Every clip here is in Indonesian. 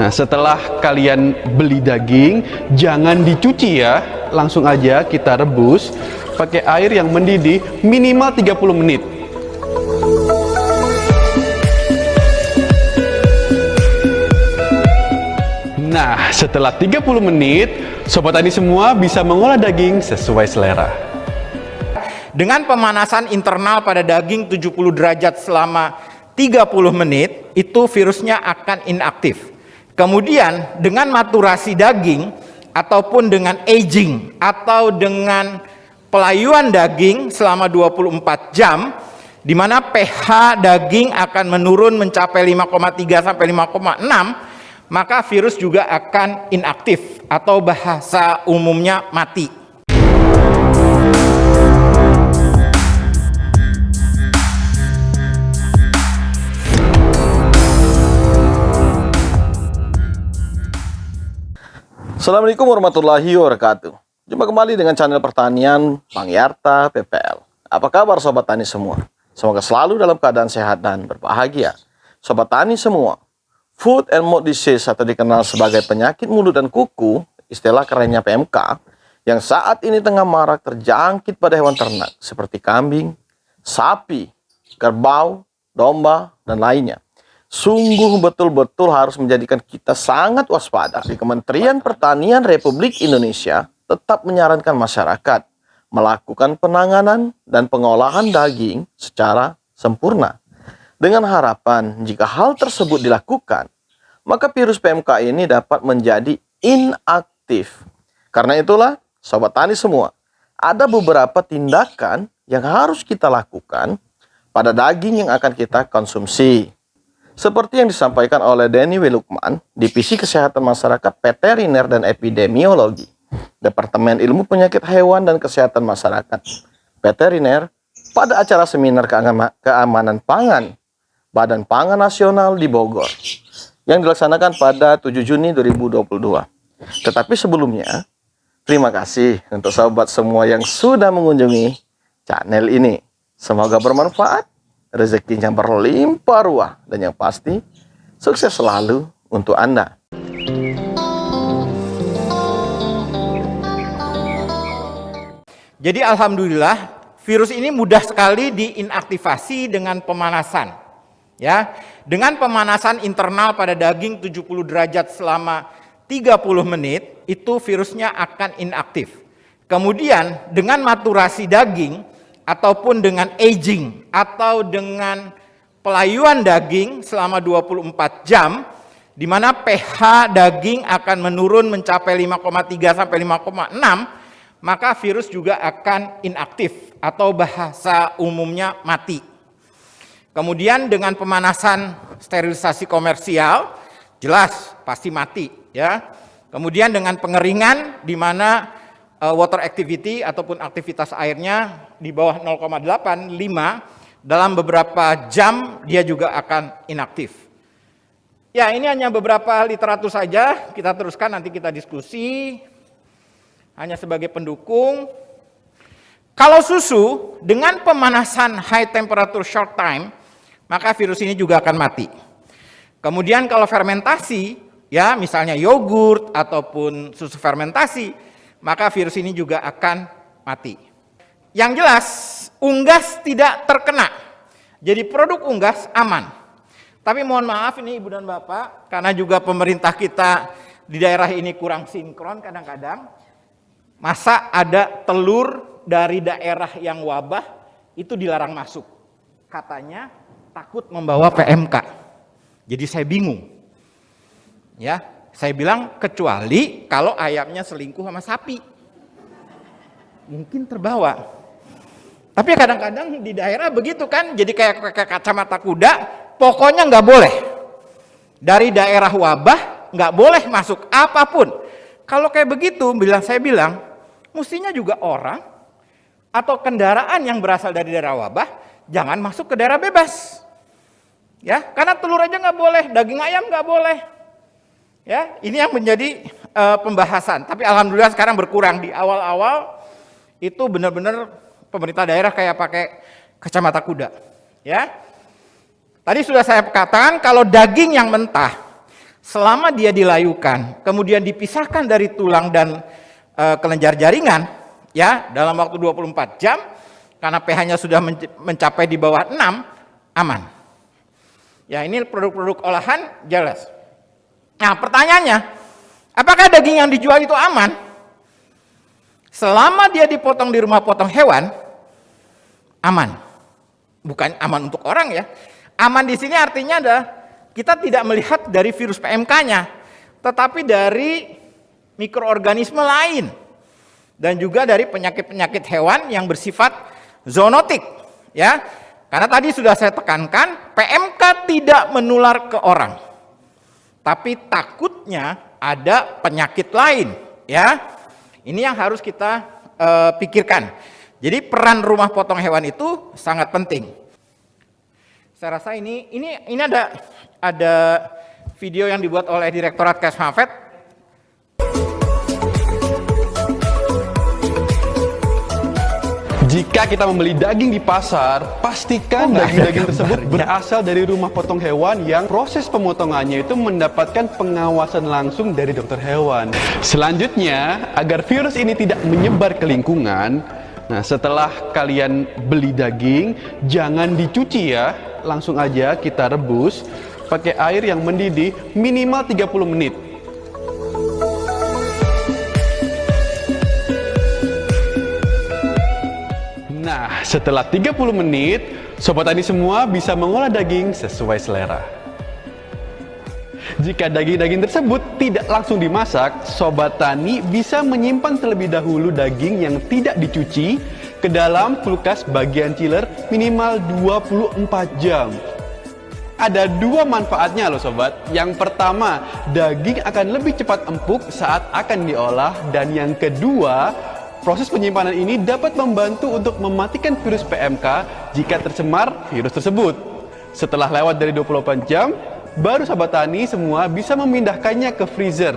Nah, setelah kalian beli daging, jangan dicuci ya. Langsung aja kita rebus pakai air yang mendidih minimal 30 menit. Nah, setelah 30 menit, Sobat Tani semua bisa mengolah daging sesuai selera. Dengan pemanasan internal pada daging 70 derajat selama 30 menit, itu virusnya akan inaktif. Kemudian dengan maturasi daging ataupun dengan aging atau dengan pelayuan daging selama 24 jam, di mana pH daging akan menurun mencapai 5,3 sampai 5,6, maka virus juga akan inaktif atau bahasa umumnya mati. Assalamualaikum warahmatullahi wabarakatuh. Jumpa kembali dengan channel pertanian Bang Yarta PPL. Apa kabar Sobat Tani semua? Semoga selalu dalam keadaan sehat dan berbahagia. Sobat Tani semua, Food and Mouth Disease atau dikenal sebagai penyakit mulut dan kuku, istilah kerennya PMK, yang saat ini tengah marak terjangkit pada hewan ternak seperti kambing, sapi, kerbau, domba, dan lainnya. Sungguh betul-betul harus menjadikan kita sangat waspada. Di Kementerian Pertanian Republik Indonesia tetap menyarankan masyarakat melakukan penanganan dan pengolahan daging secara sempurna. Dengan harapan jika hal tersebut dilakukan, maka virus PMK ini dapat menjadi inaktif. Karena itulah, Sobat Tani semua, ada beberapa tindakan yang harus kita lakukan pada daging yang akan kita konsumsi. Seperti yang disampaikan oleh Denny W. Lukman, Divisi Kesehatan Masyarakat Veteriner dan Epidemiologi, Departemen Ilmu Penyakit Hewan dan Kesehatan Masyarakat Veteriner, pada acara seminar keamanan pangan Badan Pangan Nasional di Bogor, yang dilaksanakan pada 7 Juni 2022. Tetapi sebelumnya, terima kasih untuk sobat semua yang sudah mengunjungi channel ini. Semoga bermanfaat, rezekinya berlimpah ruah, dan yang pasti sukses selalu untuk Anda. Jadi alhamdulillah virus ini mudah sekali diinaktivasi dengan pemanasan. Ya, dengan pemanasan internal pada daging 70 derajat selama 30 menit, itu virusnya akan inaktif. Kemudian dengan maturasi daging ataupun dengan aging atau dengan pelayuan daging selama 24 jam, di mana pH daging akan menurun mencapai 5,3 sampai 5,6, maka virus juga akan inaktif atau bahasa umumnya mati. Kemudian dengan pemanasan sterilisasi komersial, jelas pasti mati ya. Kemudian dengan pengeringan, di mana water activity ataupun aktivitas airnya di bawah 0,85, dalam beberapa jam dia juga akan inaktif. Ya, ini hanya beberapa literatur saja, kita teruskan nanti kita diskusi, hanya sebagai pendukung. Kalau susu dengan pemanasan high temperature short time, maka virus ini juga akan mati. Kemudian kalau fermentasi, ya misalnya yogurt ataupun susu fermentasi, maka virus ini juga akan mati. Yang jelas, unggas tidak terkena. Jadi produk unggas aman. Tapi mohon maaf ini Ibu dan Bapak, karena juga pemerintah kita di daerah ini kurang sinkron kadang-kadang. Masa ada telur dari daerah yang wabah, itu dilarang masuk. Katanya takut membawa PMK. Jadi saya bingung. Ya, saya bilang kecuali kalau ayamnya selingkuh sama sapi. Mungkin terbawa. Tapi kadang-kadang di daerah begitu kan, jadi kayak kacamata kuda, pokoknya nggak boleh. Dari daerah wabah nggak boleh masuk apapun. Kalau kayak begitu, saya bilang, mestinya juga orang atau kendaraan yang berasal dari daerah wabah jangan masuk ke daerah bebas. Ya, karena telur aja nggak boleh, daging ayam nggak boleh. Ya, ini yang menjadi pembahasan. Tapi alhamdulillah sekarang berkurang. Di awal-awal itu benar-benar pemerintah daerah kayak pakai kacamata kuda. Ya, tadi sudah saya katakan kalau daging yang mentah selama dia dilayukan, kemudian dipisahkan dari tulang dan kelenjar jaringan, ya, dalam waktu 24 jam, karena pH-nya sudah mencapai di bawah 6, aman. Ya, ini produk-produk olahan jelas. Nah, pertanyaannya, apakah daging yang dijual itu aman? Selama dia dipotong di rumah potong hewan, aman. Bukan aman untuk orang ya. Aman di sini artinya adalah kita tidak melihat dari virus PMK-nya, tetapi dari mikroorganisme lain dan juga dari penyakit-penyakit hewan yang bersifat zoonotik, ya. Karena tadi sudah saya tekankan, PMK tidak menular ke orang. Tapi takutnya ada penyakit lain, ya. Ini yang harus kita pikirkan. Jadi peran rumah potong hewan itu sangat penting. Saya rasa ini ada video yang dibuat oleh Direktorat Kesmafet. Jika kita membeli daging di pasar, pastikan daging-daging tersebut berasal dari rumah potong hewan yang proses pemotongannya itu mendapatkan pengawasan langsung dari dokter hewan. Selanjutnya, agar virus ini tidak menyebar ke lingkungan, nah setelah kalian beli daging, jangan dicuci ya, langsung aja kita rebus pakai air yang mendidih minimal 30 menit. Nah, setelah 30 menit, Sobat Tani semua bisa mengolah daging sesuai selera. Jika daging-daging tersebut tidak langsung dimasak, Sobat Tani bisa menyimpan terlebih dahulu daging yang tidak dicuci ke dalam kulkas bagian chiller minimal 24 jam. Ada dua manfaatnya loh Sobat. Yang pertama, daging akan lebih cepat empuk saat akan diolah. Dan yang kedua, proses penyimpanan ini dapat membantu untuk mematikan virus PMK jika tercemar virus tersebut. Setelah lewat dari 24 jam, baru Sobat Tani semua bisa memindahkannya ke freezer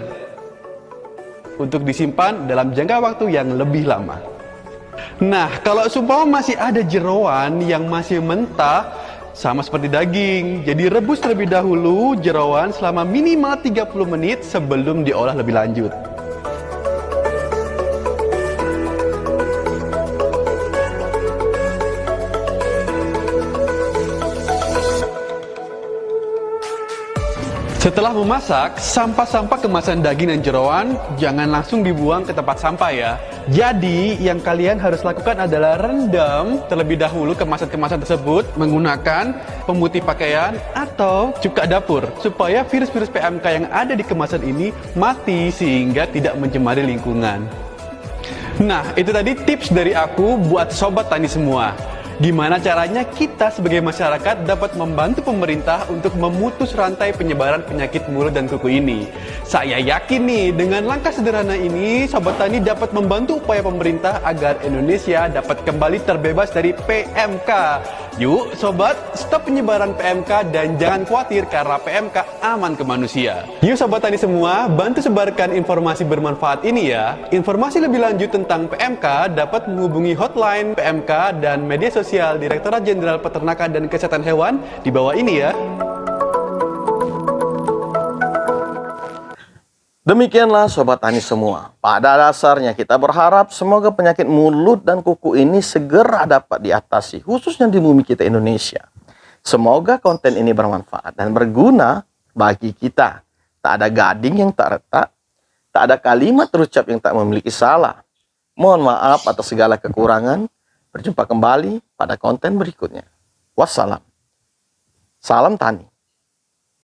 untuk disimpan dalam jangka waktu yang lebih lama. Nah, kalau seumpama masih ada jeroan yang masih mentah, sama seperti daging, jadi rebus terlebih dahulu jeroan selama minimal 30 menit sebelum diolah lebih lanjut. Setelah memasak, sampah-sampah kemasan daging dan jeroan jangan langsung dibuang ke tempat sampah ya. Jadi, yang kalian harus lakukan adalah rendam terlebih dahulu kemasan-kemasan tersebut menggunakan pemutih pakaian atau cuka dapur supaya virus-virus PMK yang ada di kemasan ini mati sehingga tidak mencemari lingkungan. Nah, itu tadi tips dari aku buat Sobat Tani semua. Gimana caranya kita sebagai masyarakat dapat membantu pemerintah untuk memutus rantai penyebaran penyakit mulut dan kuku ini. Saya yakin nih, dengan langkah sederhana ini, Sobat Tani dapat membantu upaya pemerintah agar Indonesia dapat kembali terbebas dari PMK. Yuk Sobat, stop penyebaran PMK dan jangan khawatir karena PMK aman ke manusia. Yuk Sobat Tani semua, bantu sebarkan informasi bermanfaat ini ya. Informasi lebih lanjut tentang PMK dapat menghubungi hotline PMK dan media sosial Direktorat Jenderal Peternakan dan Kesehatan Hewan di bawah ini ya. Demikianlah Sobat Tani semua. Pada dasarnya kita berharap semoga penyakit mulut dan kuku ini segera dapat diatasi, khususnya di bumi kita Indonesia. Semoga konten ini bermanfaat dan berguna bagi kita. Tak ada gading yang tak retak, tak ada kalimat terucap yang tak memiliki salah. Mohon maaf atas segala kekurangan. Berjumpa kembali pada konten berikutnya. Wassalam. Salam Tani.